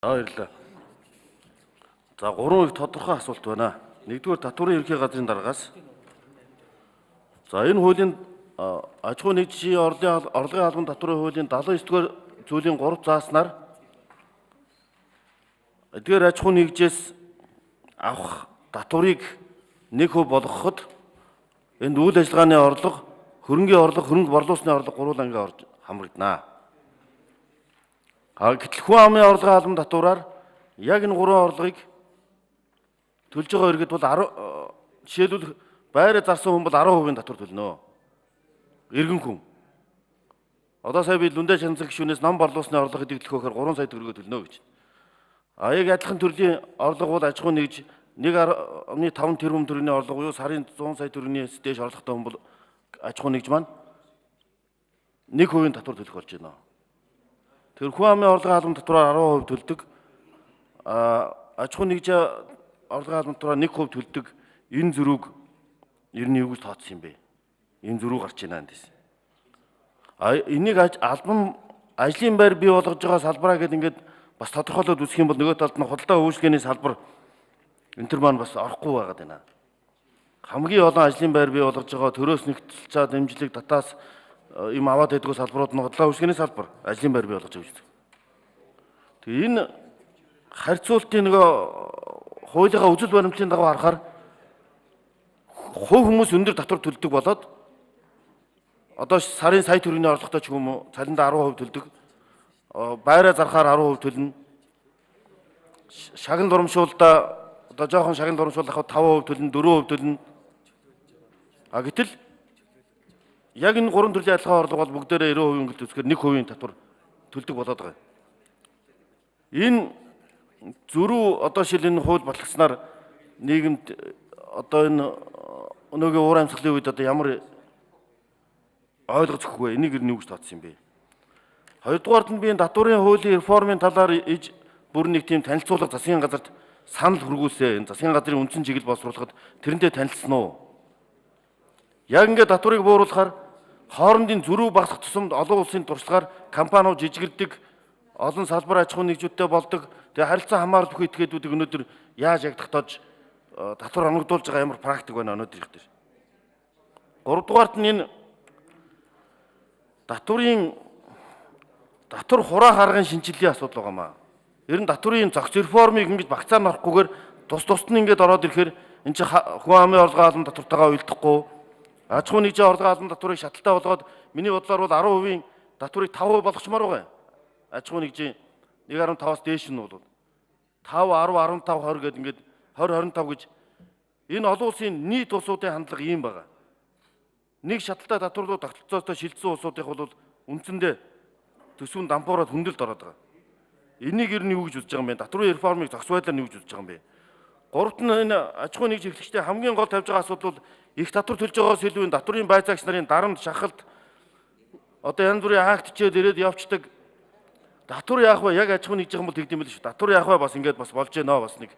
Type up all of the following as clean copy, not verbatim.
Баярлалаа. За 3 их тодорхой асуулт байна. Нэгдүгээр татварын ерхий газрын даргаас. За энэ хуулийн аж ахуй нэгжийн орлогын албан татварын хуулийн 79-р зүйлийн 3 зааснаар эдгээр аж ахуй нэгжээс авах татварыг 1% болгоход энд үйл ажиллагааны орлого, хөрөнгийн орлого, хөрөнгө борлуулсны орлого гурван анги орж хамрагдана. Гэтэл хүн амын орлогын албан татвараар яг энэ гурван орлогыг төлж байгаа иргэд бол жишээлбэл байраа зарсан хүн бол 10% татвар төлнө. Иргэн хүн. Одоо сая би Лүндэ Шанцар гишүүнээс ном борлуулсны орлого хэдийг төлөхөөр 3 сая төгрөгөө төлнө гэж. Яг адилхан төрлийн орлого бол аж ахуй нэгж 1.5 тэрбум төгрөгийн орлого буюу сарын 100 сая төгрөгнөөс дээш орлоготой хүн бол аж ахуй нэгж маань 1% татвар төлөх болж байна. Тэр хүн амын орлогын албан татвараар 10% төлдөг. Аж ахуй нэгжийн орлогын албан татвараар 1% төлдөг. Энэ зөрүүг ер нь юу гэж тооцсон юм бэ? Энэ зөрүү гарч байна эндээс. Энийг ажлын байр бий болгож байгаа салбараа гэдэг ингээд бас тодорхойлоод үзэх юм бол нөгөө талд нь худалдаа үйлчлэгээний салбар энэ төр маань бас орохгүй байгаад байна. Хамгийн олон ажлын байр бий болгож байгаа төрөөс нэгтэлцээ дэмжлэг татаас им аваад байдгүй салбарууд нь худалдаа үйлчлэгээний салбар ажлын байр бий болгож байгаа юм. Тэгээ энэ харьцуултын нөгөө хуулийнхаа үзэл баримтлалын дагуу харахаар хувь хүмүүс өндөр татвар төлдөг болоод одоо сарын сая төгрөгийн орлоготой ч юм уу цалиндаа 10% төлдөг. Байраа зархаар 10% төлнө. Шагнал урамшуулалтаа одоо жоохон шагнал урамшуул авахд 5% төлнө, 4% төлнө. Гэтэл яг энэ гурван төрлийн адилхан орлого бол бүгдээрээ 90% төлсөөр 1% татвар төлдөг болоод байгаа. Энэ зөрүү одоо шил энэ хууль батлагдсанаар нийгэмд одоо энэ өнөөгийн уур амьсгалын үед одоо ямар ойлгож өгөх вэ? Энийг юу гэж тооцсон юм бэ? Хоёрдугаард нь би энэ татварын хуулийн реформын талаар бүр нэг тийм танилцуулга засгийн газарт санал хүргүүлсэн. Энэ засгийн газрын үндсэн чиглэл боловсруулахад тэрнтэй танилцсан уу? Яг ингээд татварыг бууруулахаар хоорондын зөрүү багасах тусамд олон улсын туршлагаар компаниуд жижигэрдэг, олон салбар аж ахуй нэгжүүдтэй болдог. Тэгээ харилцан хамаарал бүх этгээдүүдийг өнөөдөр яаж яг тогтоож татвар оногдуулж байгаа ямар практик байна өнөөдөр их дээр. Гуравдугаарт нь энэ татвар хураа харгын шинжилгээ асуудал байгаамаа. Ер нь татварын зохиц реформыг ингэж багцаар нарахгүйгээр тус нь ингэж ороод ирэхээр энэ чинь хүн амын орлогын албан татвартайгаа уялдахгүй. Аж ахуй нэгжийн орлогын албан татварыг шаталтай болгоод миний бодлоор бол 10% татварыг 5% болгочмоор байгаа. Аж ахуй нэгжийн 1.5-аас дээш нь бол 5, 10, 15, 20 гэдэг ингээд 20, 25 гэж энэ олон улсын нийт улсуудын хандлага ийм байгаа. Нэг шаталтай татварлууд тогтолцоостой шилжсэн улсуудынх бол үндсэндээ төсвийн дампуураад хүндрэлд ороод байгаа. Энийг ер нь юу гэж үзэж байгаа юм бэ? Татварын реформыг зохис байдлаар юу гэж үзэж байгаа юм бэ? Гуравт нь энэ аж ахуй нэгж эрхлэгчдийн хамгийн гол тавьж байгаа асуудал бол их татвар төлж байгаас илүү татварын байцаагч нарын дарамт шахалт одоо янз бүрийн акт чихэд ирээд явцдаг. Татвар яах вэ? Яг аж ахуй нэгж байгаа юм бол тэгдэм байл шүү. Татвар яах вэ? Бас ингэж бас болж байна бас нэг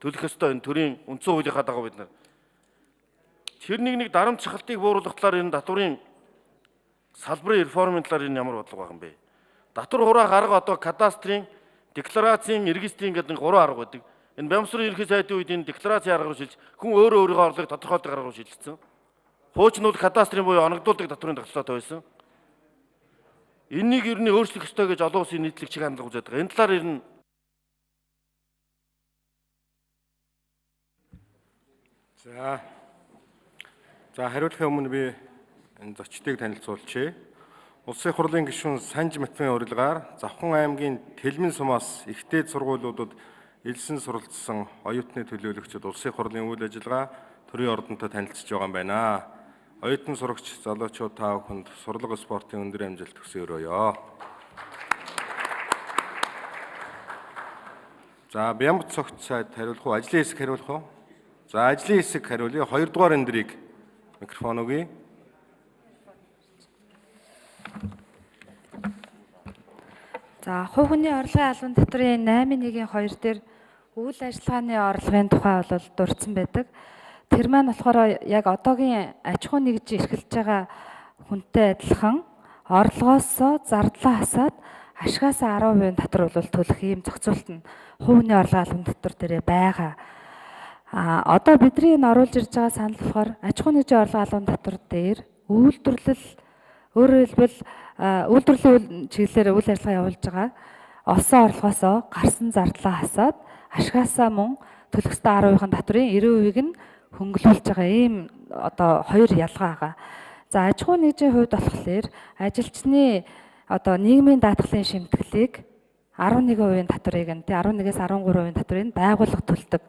төлөх ёстой энэ төрийн үндсэн хуулийнхаа дагуу бид нар. Тэр нэг дарамт шахалтыг бууруулах талаар энэ татварын салбарын реформын талаар энэ ямар бодлого байгаа юм бэ? Татвар хураа гарга одоо кадастрын, декларацийн, регистрийн гэдэг 3 арга байдаг. Энэ Бямсрын ерхий сайдын үед энэ декларацийн арга руу шилж хүн өөрийнхөө орлогыг тодорхойлдог арга руу шилжсэн. Хуучнууд кадастрын буюу оногдуулдаг татварын тогтолцоотой байсан. Энийг ер нь өөрчлөх ёстой гэж олон улсын нийтлэг чиг хандлага үзээд байгаа. Энэ талаар ер нь За хариулахын өмнө би энэ зочдыг танилцуулъя. Улсын хурлын гишүүн Санж Матвин урилгаар Завхан аймгийн Тэлмэн сумаас ихтэй сургуулиудад элсэн суралцсан оюутны төлөөлөгчид улсын хурлын үйл ажиллагаа төрийн ордонтой танилцж байгаа юм байна. Оюутан сурагч залуучууд та бүхэнд сурлага спортын өндөр амжилт хүсье. За Бямб цогт сайд хариулах уу? Ажлын хэсэг хариулах уу? За ажлын хэсэг хариулъя. Хоёрдугаар эндрийг микрофон өгье. За хувь хүний орлогын албан татварын 8.1-2 дээр үйл ажиллагааны орлогын тухай бол дурдсан байдаг. Тэр маань болохоор яг одоогийн аж ахуй нэгж эрхэлж байгаа хүнтэй адилхан орлогоосоо зардлаа хасаад ашигаас 10% татвар бол төлөх ийм зохицуулт нь хувийн орлогын албан татвар дээрээ байгаа. Одоо бидний энэ оруулж ирж байгаа санал болохоор аж ахуйн нэгжийн орлогын албан татвар дээр үйлдвэрлэл өөрөөр хэлбэл үйлдвэрлэлийн чиглэлээр үйл ажиллагаа явуулж байгаа олсон орлогоосоо гарсан зардлаа хасаад ашигаасаа мөн төлөх ёстой 10%-ын татврын 90%-ийг нь хөнгөлүүлж байгаа ийм одоо хоёр ялгаа байгаа. За аж ахуйн нэгжийн хувьд болохоор ажилчны одоо нийгмийн даатгалын шимтгэлийг 11% татварыг нь 11-ээс 13% татварыг байгууллага төлдөг.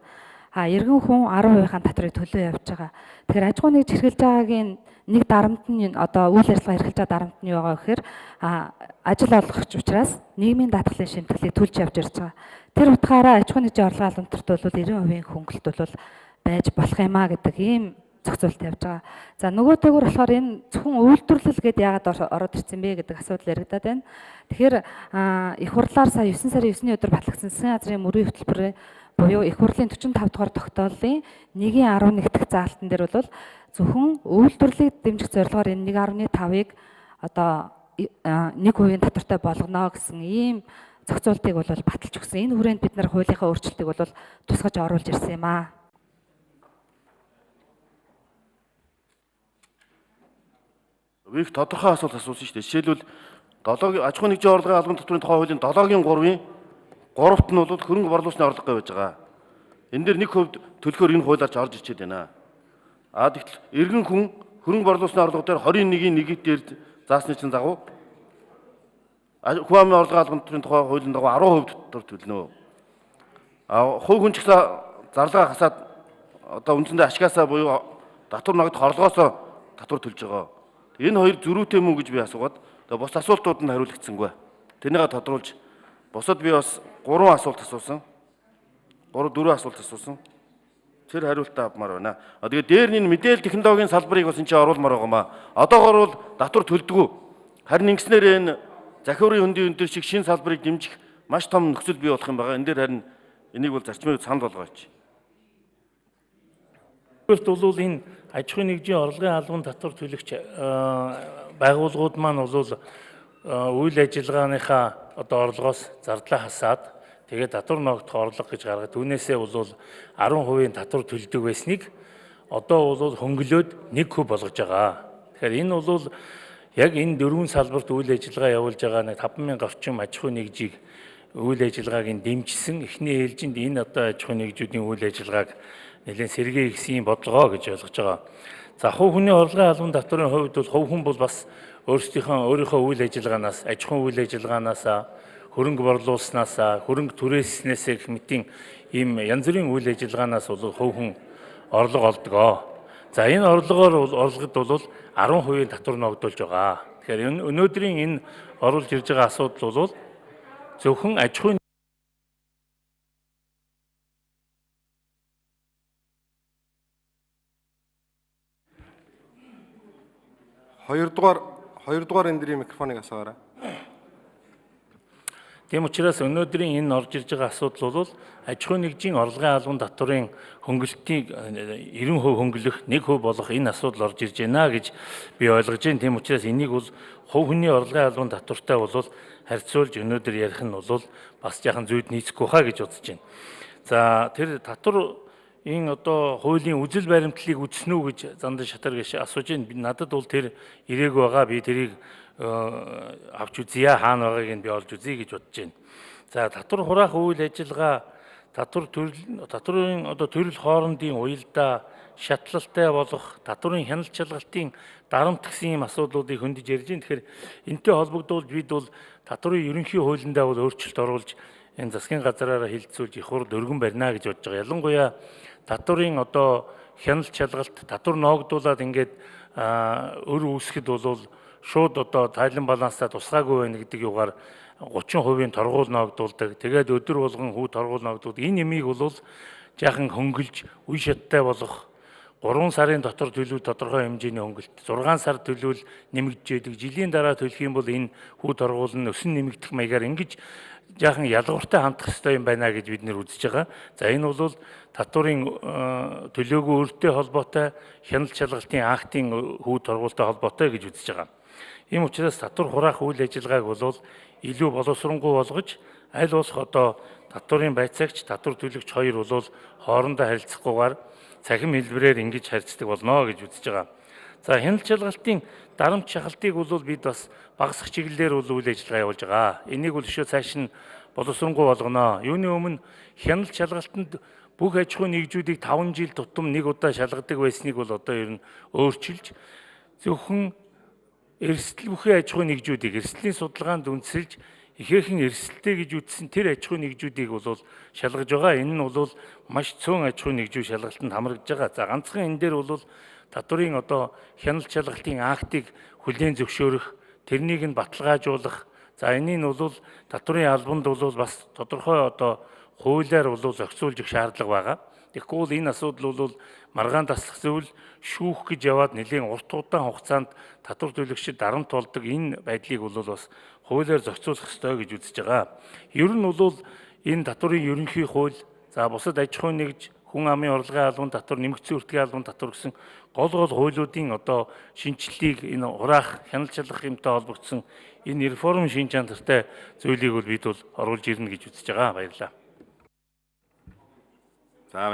Иргэн хүн 10%-ийн татварыг төлөө явж байгаа. Тэгэхээр аж ахуйн нэгж хэрхэлж байгаагийн нэг дарамт нь одоо үйл ажиллагаа эрхэлж байгаа дарамт нь юу байгаа гэхээр ажил олгогч учраас нийгмийн даатгалын шимтгэлийг төлж явж ирж байгаа. Тэр утгаараа аж ахуйн нэгжийн орлогын албан татварт бол 90% хөнгөлөлт бол байж болох юм а гэдэг ийм зохицуулт явж байгаа. За нөгөөтэйгүр болохоор энэ зөвхөн үйлдвэрлэл гэдээ яагаад ороод ирсэн бэ гэдэг асуудал яригадаад байна. Тэгэхээр их хурлаар сая 9 сарын 9-ний өдөр батлагдсан засгийн газрын мөрийн хөтөлбөрийн буюу их хурлын 45 дугаар тогтооллын 1.11 дахь заалтан дээр бол зөвхөн үйлдвэрлэлийг дэмжих зорилгоор энэ 1.5-ыг одоо 1% татвартай болгоно гэсэн ийм зохицуултыг бол баталж өгсөн. Энэ хүрээнд бид нар хуулийнхаа өөрчлөлтийг бол тусгаж оруулж ирсэн юм аа. Их тодорхой асуулт асуусан шүү дээ. Жишээлбэл аж ахуйн нэгжийн орлогын албан татврын тухай хуулийн 7-гийн 3-ийн 3-т нь бол хөрөнгө борлуулалтын орлого гэж байгаа. Энэ дээр 1% төлөхөөр энэ хуулиарч орж ирчээд байна. Тэгтэл иргэн хүн хөрөнгө борлуулалтын орлого дээр 21-ийн 1-ийг дээр заасны чинь дагуу хүн амын орлогын албан татврын тухай хуулийн дагуу 10% татвар төлнө. Хувь хүн ч гэсэн зарлага хасаад одоо үндсэндээ ашгаасаа буюу татвар ногдох орлогоосоо татвар төлж байгаа. Энэ хоёр зөрүүтэй мүү гэж би асуугаад бус асуултууд нь хариулагдсангүй. Тэрнийг тодруулж бусад би бас 3 асуулт асуусан. 4 асуулт асуусан. Тэр хариултаа авмаар байна. Тэгээд дээр нь мэдээлэл технологийн салбарыг бас энэ чинь оруулмаар байгаа маа. Одоогоор бол татвар төлдөггүй. Харин ингэснээр энэ захиурын хөндийн өндөр шиг шинэ салбарыг дэмжих маш том нөхцөл бий болох юм байна. Энэ дээр харин энийг бол зарчмын санал болгооч. Өөрөлд бол энэ аж ахуйн нэгжийн орлогын албан татвар төлөгч байгууллагууд маань бол үйл ажиллагааныхаа одоо орлогоос зардлаа хасаад тэгээд татвар ногдох орлого гэж гаргаад түүнээсээ бол 10% татвар төлдөг байсныг одоо бол хөнгөлөөд 1% болгож байгаа. Тэгэхээр энэ бол яг энэ дөрвөн салбарт үйл ажиллагаа явуулж байгаа нэг 5,000 орчим аж ахуйн нэгжийг үйл ажиллагааг нь дэмжсэн. Эхний ээлжинд энэ одоо аж ахуйн нэгжүүдийн үйл ажиллагааг нэлээд сэргээ ихсэн бодлогоо гэж ойлгож байгаа. За хувь хүний орлогын албан татврын хувьд бол хувь хүн бол бас өөрийнхөө үйл ажиллагаанаас, аж ахуйн үйл ажиллагаанаас, хөрөнгө борлуулснаас, хөрөнгө түрээснээс гэх мэтийн ийм янз бүрийн үйл ажиллагаанаас бол хувь хүн орлого олдгоо. За энэ орлогоор орлогод бол 10% татвар ногдуулж байгаа. Тэгэхээр өнөөдрийн энэ оруулж ирж байгаа асуудал бол зөвхөн аж ахуйн Хоёрдугаар эндрийн микрофоныг асуугаарай. Тийм учраас өнөөдрийн энэ орж ирж байгаа асуудал бол аж ахуйн нэгжийн орлогын албан татврын хөнгөлөлтийг 90% хөнгөлөх 1% болох энэ асуудал орж ирж байна гэж би ойлгож байна. Тийм учраас энийг бол хувь хүний орлогын албан татвартай бол харьцуулж өнөөдөр ярих нь бол бас яхан зүйд нийцэхгүй хаа гэж бодож байна. За тэр татвар энэ одоо хуулийн үжил баримтлалыг үзсэн үү гэж Зандан Шатар гэж асууж байна. Надад бол тэр ирээгүй байгаа. Би тэрийг авч үзье, хаана байгааг нь би олж үзье гэж бодож байна. За татвар хураах үйл ажиллагаа татварын одоо төрөл хоорондын уялдаа шатлалтай болох татварын хяналт шалгалтын дарамт гэсэн юм асуудлуудыг хөндөж ярьж байна. Тэгэхээр энэтэй холбогдуулж бид бол татварын ерөнхий хуулиндаа бол өөрчлөлт оруулж энэ засгийн газраараа хилцүүлж их хурд өргөн барина гэж бодож байгаа. Ялангуяа татварын одоо хяналт шалгалт татвар ноогдуулаад ингээд өр үүсгэхэд бол шууд одоо тайлан балансаа тусгаагүй байна гэдэг югаар 30% торгуул ноогдуулдаг. Тэгээд өдөр болгон хүү торгуул ноогдуулдаг. Энэ нэмийг бол жаахан хөнгөлж үе шаттай болох 3 сарын дотор төлөв тодорхой хэмжээний хөнгөлт 6 сар төлөвл нэмэгдэж байдаг. Жилийн дараа төлөх юм бол энэ хүү торгуул нь өсөн нэмэгдэх маягаар ингэж жаахан ялгууртай хандах ёстой юм байна гэж бид нэр үзэж байгаа. За энэ бол татварын төлөөгүй өртөө холбоотой хяналт шалгалтын актын хүү торгуултай холбоотой гэж үзэж байгаа. Ийм учраас татвар хураах үйл ажиллагааг бол илүү боловсронгуй болгож аль болох одоо татварын байцаагч, татвар төлөгч хоёр бол хоорондоо харилцахгүйгээр цахим хэлбэрээр ингэж харьцдаг болно гэж үзэж байгаа. За хяналт шалгалтын дарамт шахалтыг бол бид бас багасгах чиглэлээр үйл ажиллагаа явуулж байгаа. Энийг бол өшөө цааш нь боловсронгуй болгоно. Юуны өмнө хяналт шалгалтанд бүх аж ахуйн нэгжүүдийг 5 жил тутам нэг удаа шалгадаг байсныг бол одоо ер нь өөрчилж зөвхөн эрсдэл бүхий аж ахуйн нэгжүүдийг эрсдлийн судалгаанд үндэслэж ихээхэн эрсдэлтэй гэж үзсэн тэр аж ахуйн нэгжүүдийг бол шалгаж байгаа. Энэ нь бол маш цөөн аж ахуйн нэгжүүд шалгалтанд хамрагдж байгаа. За ганцхан энэ дээр бол татварын одоо хяналт шалгалтын актыг хүлээн зөвшөөрөх, тэрнийг нь баталгаажуулах. За энийг нь бол татварын албанд бол бас тодорхой одоо хуулиар бол зохицуулж их шаардлага байгаа. Тэгэхгүй бол энэ асуудал бол маргаан таслах зүйл шүүх гэж яваад нэлээд урт удаан хугацаанд татвар төлөгчид дарамт болдог энэ байдлыг бол бас хуулиар зохицуулах ёстой гэж үзэж байгаа. Ер нь бол энэ татварын ерөнхий хууль, за бусад аж ахуйн нэгж, хүн амын орлогын албан татвар, нэмэгдсэн үртгийн албан татвар гэсэн гол хуулиудын одоо шинжилгээг энэ хураах, хяналт шалгах юмтай холбогдсон энэ реформ шин чанартай зүйлийг бол бид бол оруулж ирнэ гэж үзэж байгаа. Баярлалаа.